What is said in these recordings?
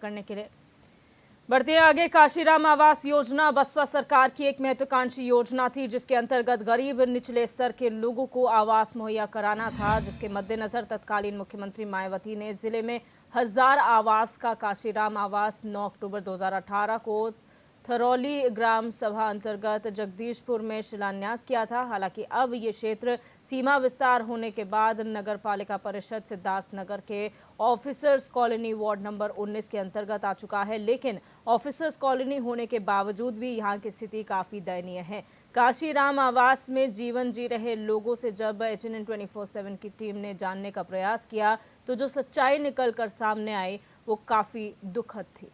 करने के लिए। बढ़ते हैं आगे। काशीराम आवास योजना बसपा सरकार की एक महत्वाकांक्षी योजना थी, जिसके अंतर्गत गरीब निचले स्तर के लोगों को आवास मुहैया कराना था, जिसके मद्देनजर तत्कालीन मुख्यमंत्री मायावती ने जिले में 1000 आवास का काशीराम आवास 9 अक्टूबर 2018 को थरौली ग्राम सभा अंतर्गत जगदीशपुर में शिलान्यास किया था। हालांकि अब ये क्षेत्र सीमा विस्तार होने के बाद नगर पालिका परिषद सिद्धार्थनगर के ऑफिसर्स कॉलोनी वार्ड नंबर 19 के अंतर्गत आ चुका है, लेकिन ऑफिसर्स कॉलोनी होने के बावजूद भी यहाँ की स्थिति काफ़ी दयनीय है। काशीराम आवास में जीवन जी रहे लोगों से जब HNN 24/7 की टीम ने जानने का प्रयास किया तो जो सच्चाई निकल कर सामने आई वो काफ़ी दुखद थी।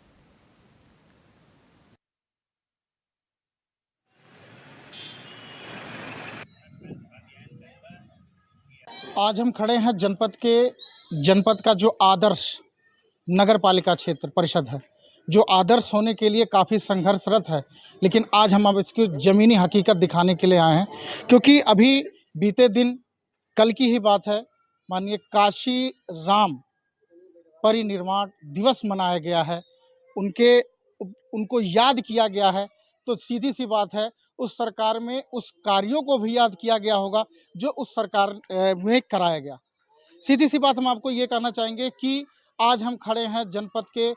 आज हम खड़े हैं जनपद का जो आदर्श नगर पालिका क्षेत्र परिषद है, जो आदर्श होने के लिए काफ़ी संघर्षरत है, लेकिन आज हम अब इसकी ज़मीनी हकीकत दिखाने के लिए आए हैं। क्योंकि अभी बीते दिन कल की ही बात है, माननीय काशी राम परिनिर्वाण दिवस मनाया गया है, उनको याद किया गया है। तो सीधी सी बात है, उस सरकार में उस कार्यों को भी याद किया गया होगा जो उस सरकार में कराया गया। सीधी सी बात हम आपको ये कहना चाहेंगे कि आज हम खड़े हैं जनपद के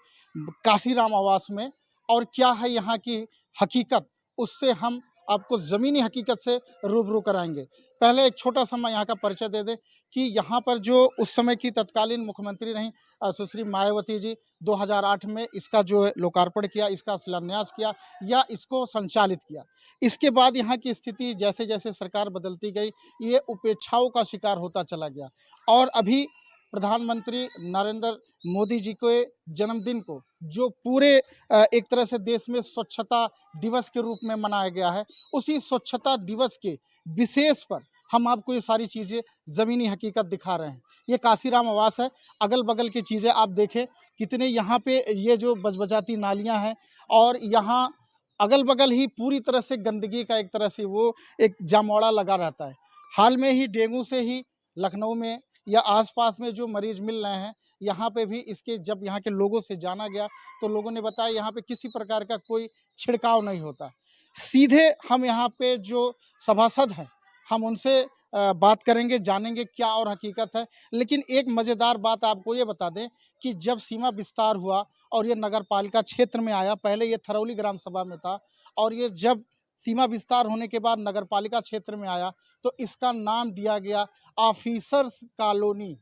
काशीराम आवास में, और क्या है यहाँ की हकीकत, उससे हम आपको ज़मीनी हकीकत से रूबरू कराएंगे। पहले एक छोटा सा मैं यहाँ का परिचय दे दें कि यहाँ पर जो उस समय की तत्कालीन मुख्यमंत्री रहीं सुश्री मायावती जी, 2008 में इसका जो है लोकार्पण किया, इसका शिलान्यास किया या इसको संचालित किया। इसके बाद यहाँ की स्थिति जैसे जैसे सरकार बदलती गई, ये उपेक्षाओं का शिकार होता चला गया। और अभी प्रधानमंत्री नरेंद्र मोदी जी के जन्मदिन को जो पूरे एक तरह से देश में स्वच्छता दिवस के रूप में मनाया गया है, उसी स्वच्छता दिवस के विशेष पर हम आपको ये सारी चीज़ें ज़मीनी हकीकत दिखा रहे हैं। ये काशीराम आवास है, अगल बगल की चीज़ें आप देखें कितने यहाँ पे ये जो बजबजाती नालियाँ हैं, और यहाँ अगल बगल ही पूरी तरह से गंदगी का एक तरह से वो एक जामौड़ा लगा रहता है। हाल में ही डेंगू से ही लखनऊ में या आसपास में जो मरीज मिल रहे हैं, यहाँ पे भी इसके जब यहाँ के लोगों से जाना गया तो लोगों ने बताया यहाँ पे किसी प्रकार का कोई छिड़काव नहीं होता। सीधे हम यहाँ पे जो सभासद हैं हम उनसे बात करेंगे, जानेंगे क्या और हकीकत है। लेकिन एक मज़ेदार बात आपको ये बता दें कि जब सीमा विस्तार हुआ और ये नगर पालिका क्षेत्र में आया, पहले ये थरौली ग्राम सभा में था, और ये जब सीमा विस्तार होने के बाद नगर पालिका क्षेत्र में आया तो इसका नाम दिया गया ऑफिसर्स कॉलोनी।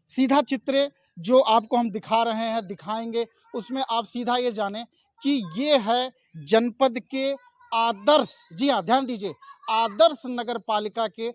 सीधा चित्र जो आपको हम दिखा रहे हैं, दिखाएंगे, उसमें आप सीधा ये जानें कि ये है जनपद के आदर्श, जी हाँ ध्यान दीजिए, आदर्श नगर पालिका के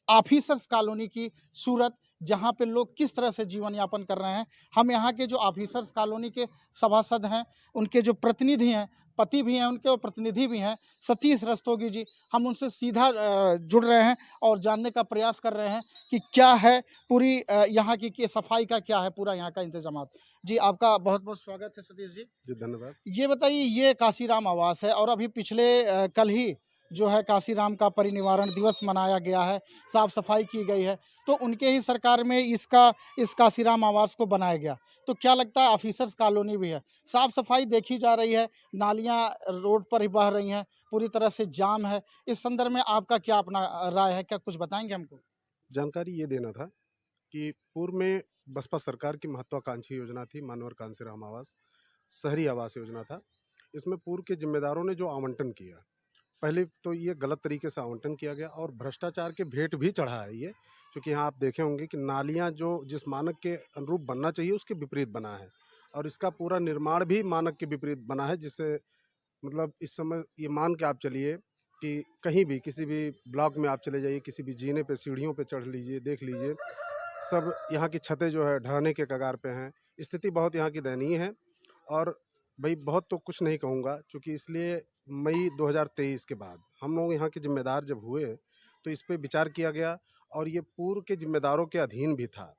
ऑफिसर्स कॉलोनी की सूरत, जहाँ पे लोग किस तरह से जीवन यापन कर रहे हैं। हम यहाँ के जो ऑफिसर्स कॉलोनी के सभासद हैं, उनके जो प्रतिनिधि हैं, पति भी हैं उनके और प्रतिनिधि भी हैं, सतीश रस्तोगी जी, हम उनसे सीधा जुड़ रहे हैं और जानने का प्रयास कर रहे हैं कि क्या है पूरी यहाँ की सफाई का क्या है पूरा यहाँ का इंतजाम। जी आपका बहुत बहुत स्वागत है सतीश जी। जी धन्यवाद। ये बताइए, ये काशीराम आवास है और अभी पिछले कल ही जो है काशीराम का परिनिर्वाण दिवस मनाया गया है, साफ सफाई की गई है, तो उनके ही सरकार में इस काशीराम आवास को बनाया गया। तो क्या लगता है, ऑफिसर्स कॉलोनी भी है, साफ सफाई देखी जा रही है, नालियां रोड पर ही बह रही हैं, पूरी तरह से जाम है, इस संदर्भ में आपका क्या अपना राय है, क्या कुछ बताएंगे हमको? जानकारी ये देना था कि पूर्व में बसपा सरकार की महत्वाकांक्षी योजना थी मानवर कांसीराम आवास, शहरी आवास योजना था। इसमें पूर्व के जिम्मेदारों ने जो आवंटन किया, पहले तो ये गलत तरीके से आवंटन किया गया और भ्रष्टाचार के भेंट भी चढ़ा है ये, क्योंकि यहाँ आप देखे होंगे कि नालियाँ जो जिस मानक के अनुरूप बनना चाहिए उसके विपरीत बना है, और इसका पूरा निर्माण भी मानक के विपरीत बना है, जिससे मतलब इस समय ये मान के आप चलिए कि कहीं भी किसी भी ब्लॉक में आप चले जाइए, किसी भी जीने पे सीढ़ियों पे चढ़ लीजिए, देख लीजिए, सब यहाँ की छतें जो है ढहने के कगार पे हैं। स्थिति बहुत यहाँ की दयनीय है। और भाई बहुत तो कुछ नहीं कहूँगा, क्योंकि इसलिए मई 2023 के बाद हम लोग यहाँ के जिम्मेदार जब हुए तो इस पे विचार किया गया, और ये पूर्व के जिम्मेदारों के अधीन भी था,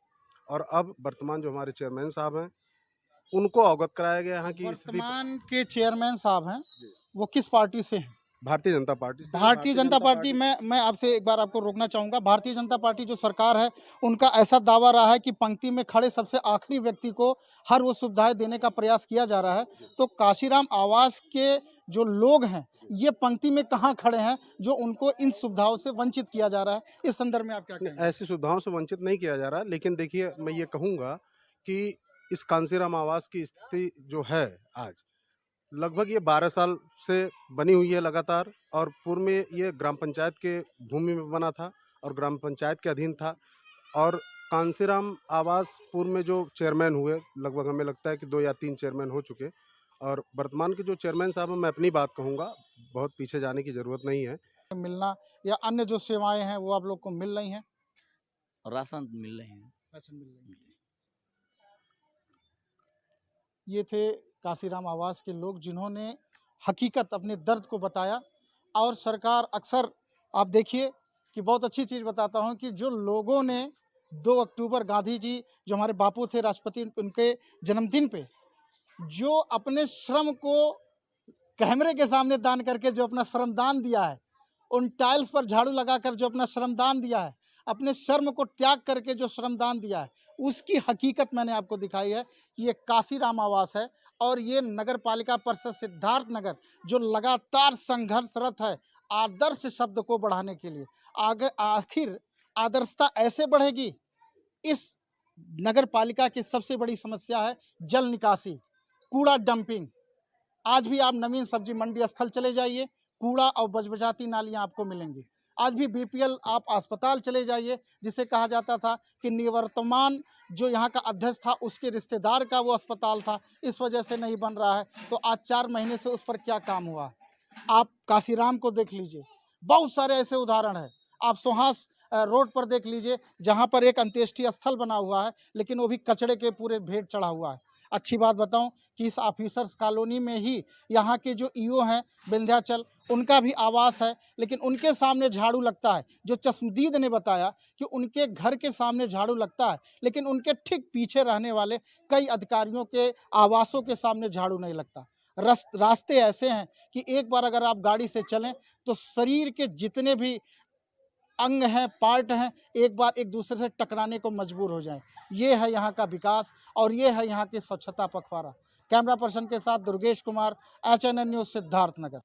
और अब वर्तमान जो हमारे चेयरमैन साहब हैं उनको अवगत कराया गया यहाँ की स्थिति। वर्तमान के चेयरमैन साहब हैं, वो किस पार्टी से हैं? भारतीय जनता पार्टी से। भारतीय जनता पार्टी मैं आपसे एक बार आपको रोकना चाहूंगा। भारतीय जनता पार्टी जो सरकार है उनका ऐसा दावा रहा है कि पंक्ति में खड़े सबसे आखिरी व्यक्ति को हर वो सुविधाएं देने का प्रयास किया जा रहा है। तो काशीराम आवास के जो लोग हैं ये पंक्ति में कहाँ खड़े हैं जो उनको इन सुविधाओं से वंचित किया जा रहा है? इस संदर्भ में आप क्या कहेंगे? ऐसी सुविधाओं से वंचित नहीं किया जा रहा, लेकिन देखिए मैं ये कहूँगा कि इस कांसीराम आवास की स्थिति जो है आज, लगभग ये 12 साल से बनी हुई है लगातार, और पूर्व में ये ग्राम पंचायत के भूमि में बना था और ग्राम पंचायत के अधीन था। और कांसीराम आवास पूर्व में जो चेयरमैन हुए, लगभग हमें लगता है कि 2 या 3 चेयरमैन हो चुके, और वर्तमान के जो चेयरमैन साहब हैं, मैं अपनी बात कहूँगा, बहुत पीछे जाने की ज़रूरत नहीं है। मिलना या अन्य जो सेवाएं हैं वो आप लोग को मिल रही हैं? राशन मिल रहे हैं। अच्छा, मिल रही हैं। ये थे काशीराम आवास के लोग जिन्होंने हकीकत अपने दर्द को बताया। और सरकार अक्सर आप देखिए कि बहुत अच्छी चीज़ बताता हूँ कि जो लोगों ने 2 अक्टूबर गांधी जी जो हमारे बापू थे राष्ट्रपति, उनके जन्मदिन पे जो अपने श्रम को कैमरे के सामने दान करके जो अपना श्रमदान दिया है, उन टाइल्स पर झाड़ू लगाकर जो अपना श्रमदान दिया है, अपने शर्म को त्याग करके जो श्रमदान दिया है, उसकी हकीकत मैंने आपको दिखाई है कि ये काशीराम आवास है। और ये नगर पालिका परिषद सिद्धार्थ नगर जो लगातार संघर्षरत है आदर्श शब्द को बढ़ाने के लिए। आगे आखिर आदर्शता ऐसे बढ़ेगी। इस नगर पालिका की सबसे बड़ी समस्या है जल निकासी, कूड़ा डंपिंग। आज भी आप नवीन सब्जी मंडी स्थल चले जाइए, कूड़ा और बजबजाती नालियां आपको मिलेंगी। आज भी बीपीएल आप अस्पताल चले जाइए, जिसे कहा जाता था कि निवर्तमान जो यहाँ का अध्यक्ष था उसके रिश्तेदार का वो अस्पताल था, इस वजह से नहीं बन रहा है। तो आज 4 महीने से उस पर क्या काम हुआ है? आप काशीराम को देख लीजिए, बहुत सारे ऐसे उदाहरण हैं। आप सोहास रोड पर देख लीजिए जहाँ पर एक अंत्येष्टि स्थल बना हुआ है, लेकिन वो भी कचड़े के पूरे ढेर चढ़ा हुआ है। अच्छी बात बताऊं कि इस ऑफिसर्स कॉलोनी में ही यहाँ के जो ईओ हैं विंध्याचल, उनका भी आवास है, लेकिन उनके सामने झाड़ू लगता है। जो चश्मदीद ने बताया कि उनके घर के सामने झाड़ू लगता है, लेकिन उनके ठीक पीछे रहने वाले कई अधिकारियों के आवासों के सामने झाड़ू नहीं लगता। रास्ते ऐसे हैं कि एक बार अगर आप गाड़ी से चलें तो शरीर के जितने भी अंग हैं, पार्ट हैं, एक बार एक दूसरे से टकराने को मजबूर हो जाएं। ये है यहाँ का विकास और ये है यहाँ की स्वच्छता पखवाड़ा। कैमरा पर्सन के साथ दुर्गेश कुमार, HNN न्यूज़, सिद्धार्थनगर।